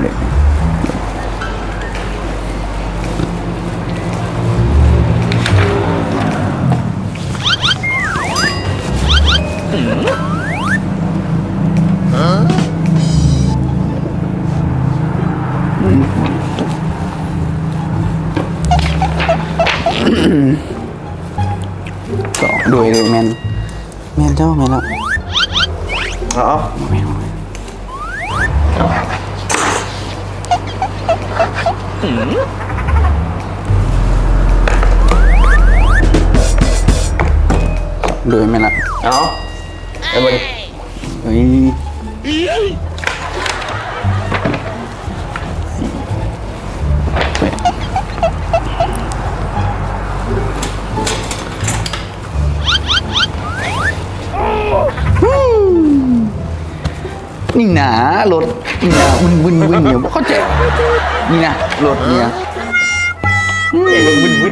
เลยก็ด้วยเลยแมนเจ้าแมนแล้ว อ๋อด้วยแมนละ เอาเอามาดิ เฮ้ยนี่นะรถนี่นะวินเนี่ยเข้าใจนี่นะรถเนี่ย วิ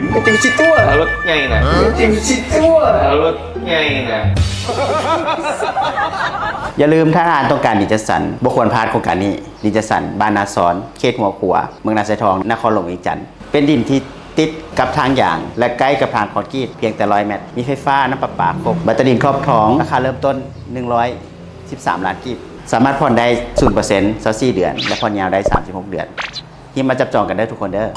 นจริงชิตัวรถไงนะจริงชิตัวรถไงนะ อย่าลืมถ้าทานต้องการดิจิสันบุคคลพลาดโครงการนี้ดิจิสันบ้านนาซ้อนเขตหัวขัวเมืองนาไซทองนครหลวงเวียงจันทร์เป็นดินที่ติดกับทางอย่างและใกล้กับทางคอนกรีตเพียงแต่100 เมตรมีไฟฟ้าน้ำประปาครบแบตเตอรี่ครอบครองราคาเริ่มต้น113 ล้านกีบสามารถผ่อนได้ 0% 24 เดือนและผ่อนยาวได้36 เดือนที่มาจับจองกันได้ทุกคนเด้อ